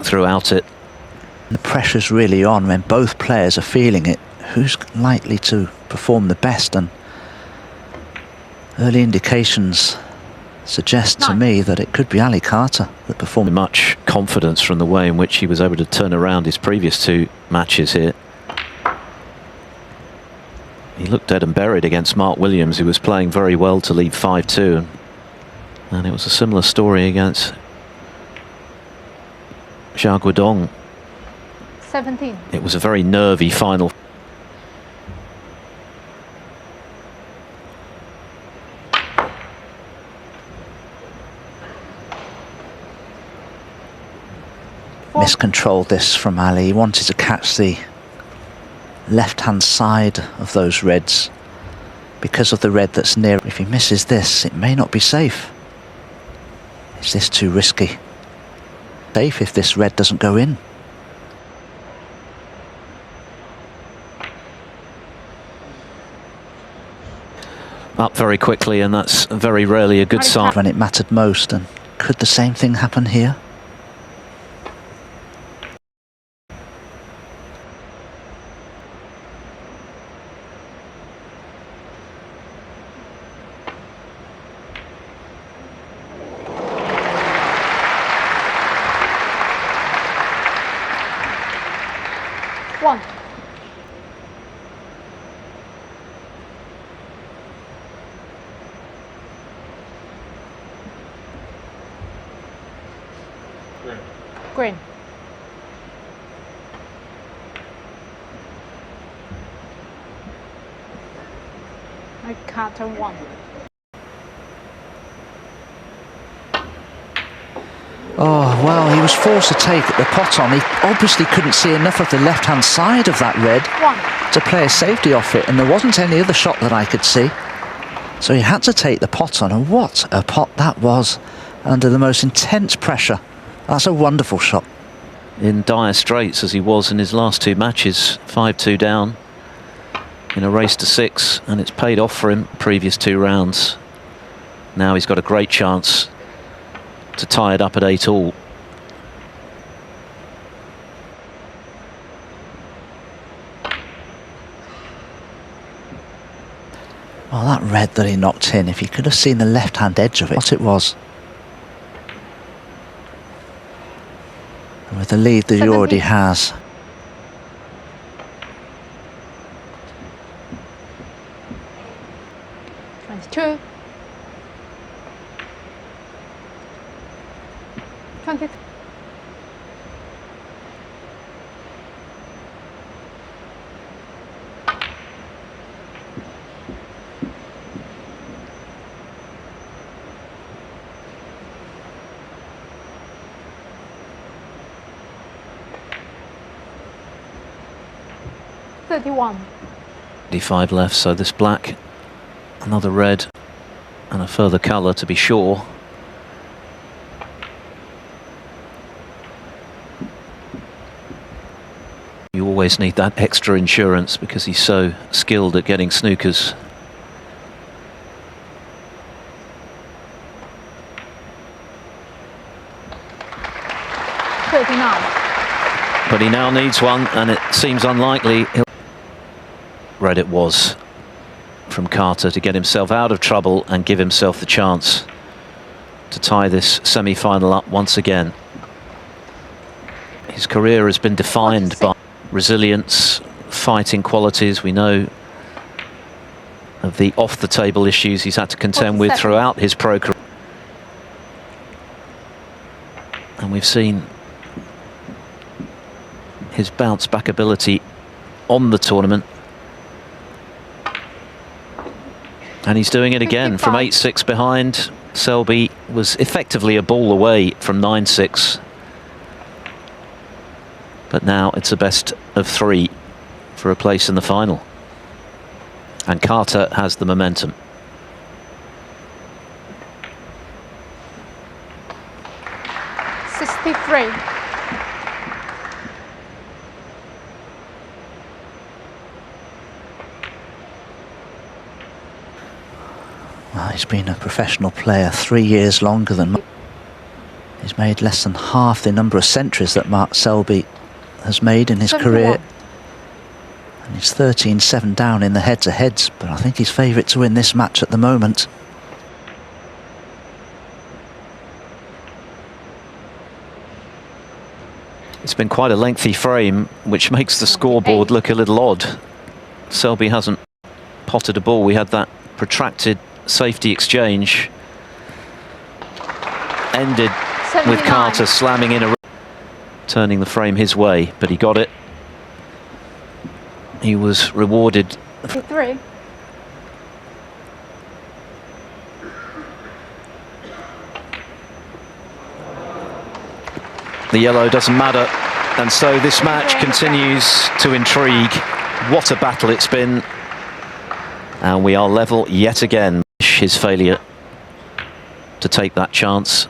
throughout it. The pressure's really on when both players are feeling it. Who's likely to perform the best? And early indications suggest to me that it could be Ali Carter that performed. Much confidence from the way in which he was able to turn around his previous two matches here. He looked dead and buried against Mark Williams, who was playing very well to lead 5-2. And it was a similar story against Zhao Guodong. 17. It was a very nervy final. Miscontrolled this from Ali. He wanted to catch the left-hand side of those reds because of the red that's near. If he misses this, it may not be safe. Is this too risky? Safe if this red doesn't go in. Up very quickly, and that's very rarely a good sign. When it mattered most, and could the same thing happen here? One. Green. I cut on one. Oh, well, he was forced to take the pot on. He obviously couldn't see enough of the left-hand side of that red to play a safety off it, and there wasn't any other shot that I could see. So he had to take the pot on, and what a pot that was, under the most intense pressure. That's a wonderful shot. In dire straits as he was in his last two matches, 5-2 down in a race to 6, and it's paid off for him previous 2 rounds. Now he's got a great chance to tie it up at 8-all. Well, that red that he knocked in, if he could have seen the left-hand edge of it, what it was. And with the lead that he already has. Two. 20. $31. 35 left, so this black, another red, and a further colour to be sure. You always need that extra insurance because he's so skilled at getting snookers. But he now needs one, and it seems unlikely. Red it was from Carter to get himself out of trouble and give himself the chance to tie this semi-final up once again. His career has been defined by resilience, fighting qualities. We know of the off-the-table issues he's had to contend with throughout his pro career. And we've seen his bounce-back ability on the tournament. And he's doing it again from 8-6 behind. Selby was effectively a ball away from 9-6. But now it's a best of 3 for a place in the final. And Carter has the momentum. Well, he's been a professional player 3 years longer than He's made less than half the number of centuries that Mark Selby has made in his 71. career. And he's 13-7 down in the heads-to-heads, but I think he's favourite to win this match at the moment. It's been quite a lengthy frame, which makes the scoreboard look a little odd. Selby hasn't potted a ball. We had that protracted safety exchange. Ended 79. with Carter slamming in turning the frame his way, but he got it. He was rewarded. 53. The yellow doesn't matter, and so this match continues to intrigue. What a battle it's been, and we are level yet again. His failure to take that chance,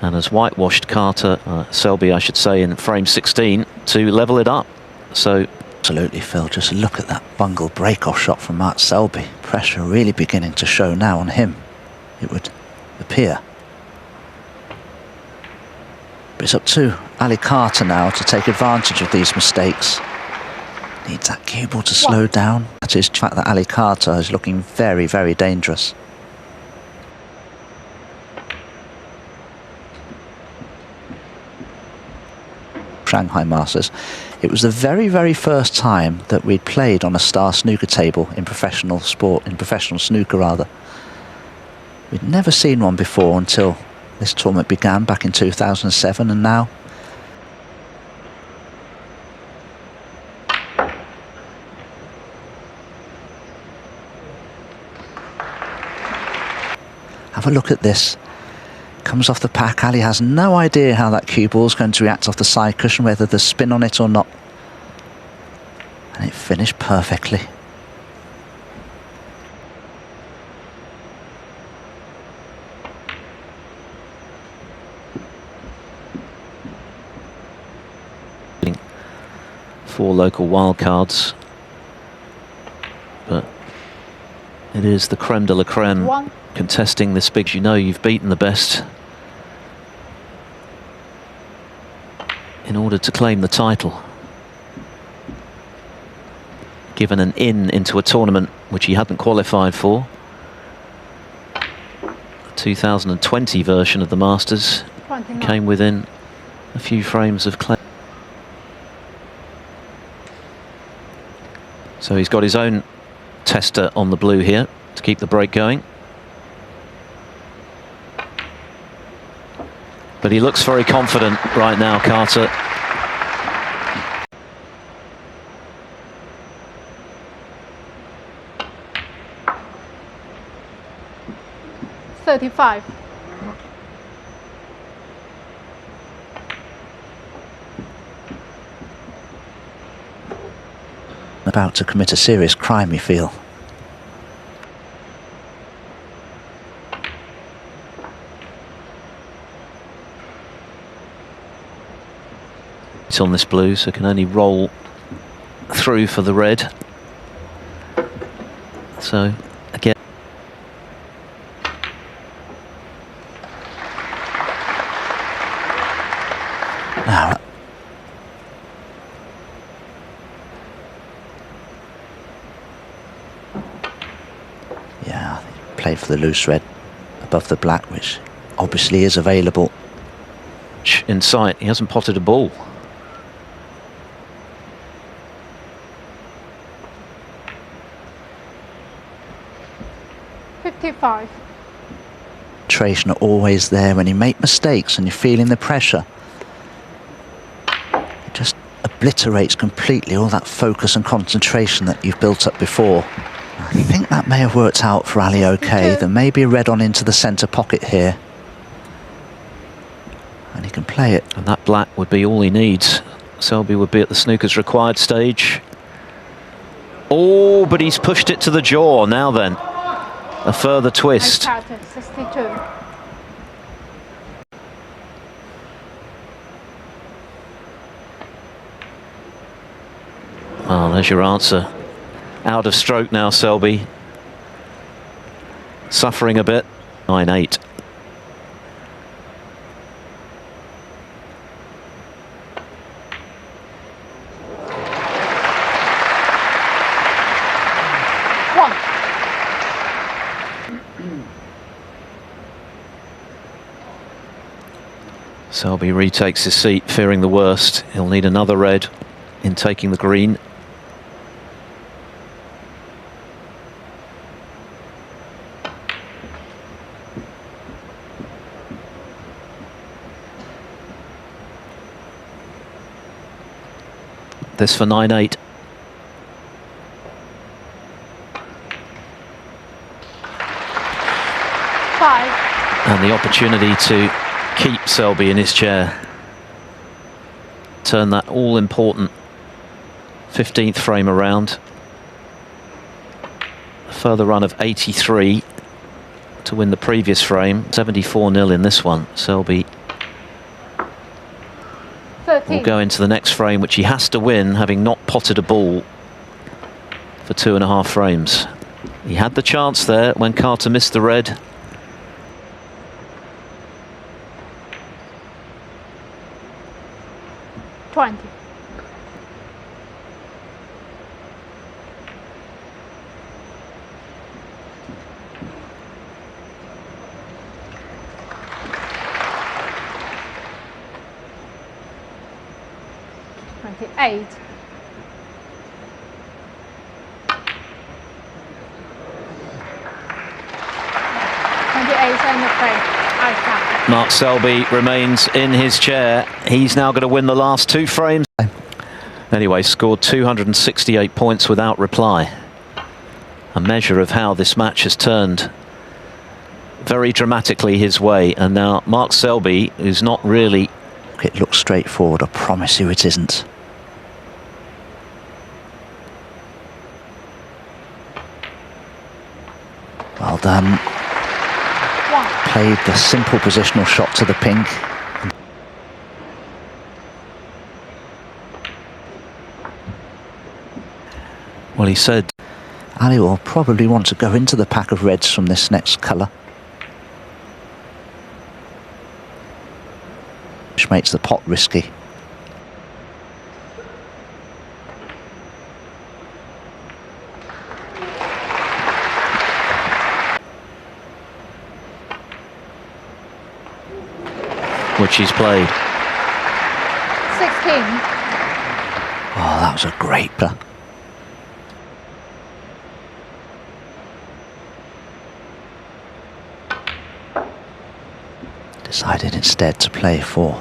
and has whitewashed Carter, Selby I should say, in frame 16 to level it up. So absolutely, Phil, just look at that bungled break-off shot from Mark Selby. Pressure really beginning to show now on him, it would appear. But it's up to Ali Carter now to take advantage of these mistakes. Needs that cue ball to slow down. That is the fact that Ali Carter is looking very, very dangerous. Shanghai Masters. It was the very, very first time that we'd played on a star snooker table in professional sport, in professional snooker rather. We'd never seen one before until this tournament began back in 2007, and now have a look at this. Comes off the pack. Ali has no idea how that cue ball is going to react off the side cushion, whether there's spin on it or not. And it finished perfectly. Four local wildcards, but it is the creme de la creme contesting this big. You know you've beaten the best in order to claim the title. Given an in into a tournament which he hadn't qualified for. The 2020 version of the Masters 29. came within a few frames of claim. So he's got his own tester on the blue here to keep the break going. But he looks very confident right now, Carter. $35. About to commit a serious crime, you feel. It's on this blue, so can only roll through for the red. So again, now yeah, played for the loose red above the black, which obviously is available. in sight, he hasn't potted a ball. $55. Concentration are always there when you make mistakes and you're feeling the pressure. It just obliterates completely all that focus and concentration that you've built up before. I think that may have worked out for Ali okay. There may be a red on into the centre pocket here. And he can play it. And that black would be all he needs. Selby would be at the snooker's required stage. Oh, but he's pushed it to the jaw now then. A further twist. 62. Oh, there's your answer. Out of stroke now, Selby. Suffering a bit. 9-8. Selby retakes his seat, fearing the worst. He'll need another red in taking the green. This for 9-8. And the opportunity to keep Selby in his chair. Turn that all-important 15th frame around. A further run of 83 to win the previous frame. 74-0 in this one. Selby 13. will go into the next frame, which he has to win, having not potted a ball for 2.5 frames. He had the chance there when Carter missed the red. $20. $28. Mark Selby remains in his chair. He's now going to win the last 2 frames. Anyway, scored 268 points without reply. A measure of how this match has turned very dramatically his way. And now Mark Selby, who's not really... It looks straightforward, I promise you it isn't. Well done. Played the simple positional shot to the pink. Well, he said... Ali will probably want to go into the pack of reds from this next colour, which makes the pot risky. Which he's played. 16. Oh, that was a great play. Decided instead to play for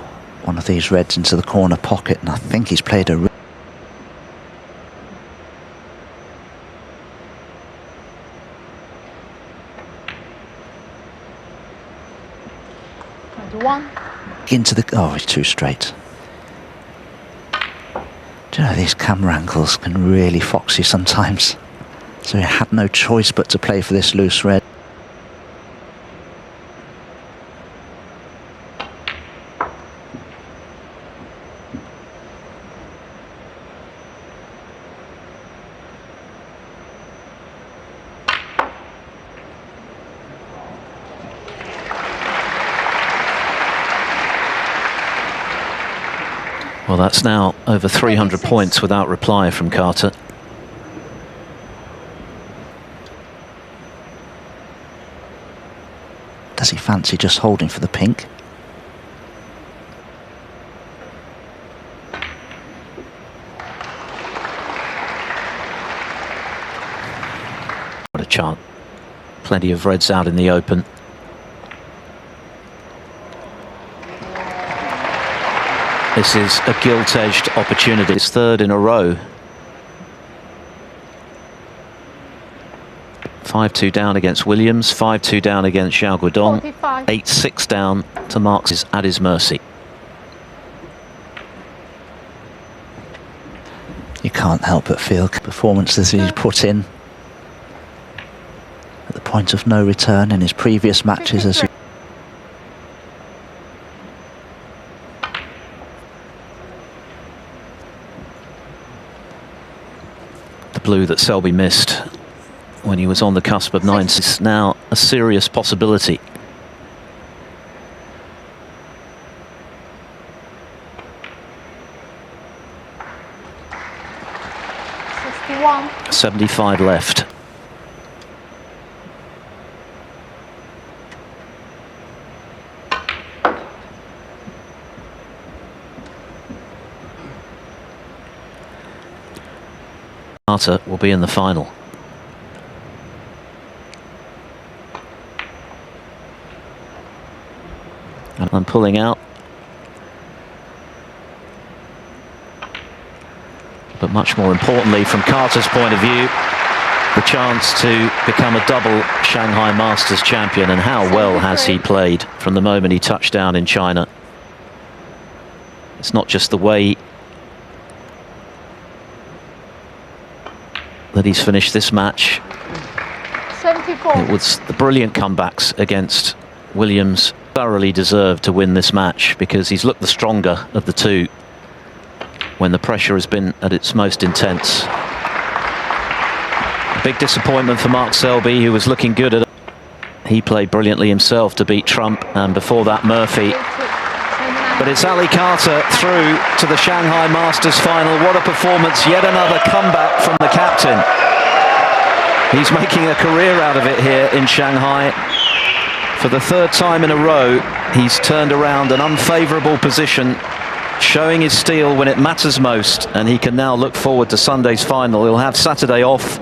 one of these reds into the corner pocket, and I think he's played a... 21. Into the... Oh, it's too straight. Do you know, these camera angles can really fox you sometimes. So he had no choice but to play for this loose red. Well, that's now over 300 points without reply from Carter. Does he fancy just holding for the pink? What a chance. Plenty of reds out in the open. This is a gilt-edged opportunity. It's 3rd in a row. 5-2 down against Williams, 5-2 down against Xiao Guodong, 8-6 down to Marks at his mercy. You can't help but feel performances he's put in at the point of no return in his previous matches as blue that Selby missed when he was on the cusp of 9 is now a serious possibility. $75 left. Carter will be in the final. And pulling out. But much more importantly, from Carter's point of view, the chance to become a double Shanghai Masters champion. And how well has he played from the moment he touched down in China. It's not just the way that he's finished this match. 74. It was the brilliant comebacks against Williams. Thoroughly deserved to win this match because he's looked the stronger of the two when the pressure has been at its most intense. A big disappointment for Mark Selby, who was looking good at it. He played brilliantly himself to beat Trump, and before that Murphy. But it's Ali Carter through to the Shanghai Masters final. What a performance, yet another comeback from the captain. He's making a career out of it here in Shanghai. For the third time in a row, he's turned around an unfavourable position, showing his steel when it matters most, and he can now look forward to Sunday's final. He'll have Saturday off.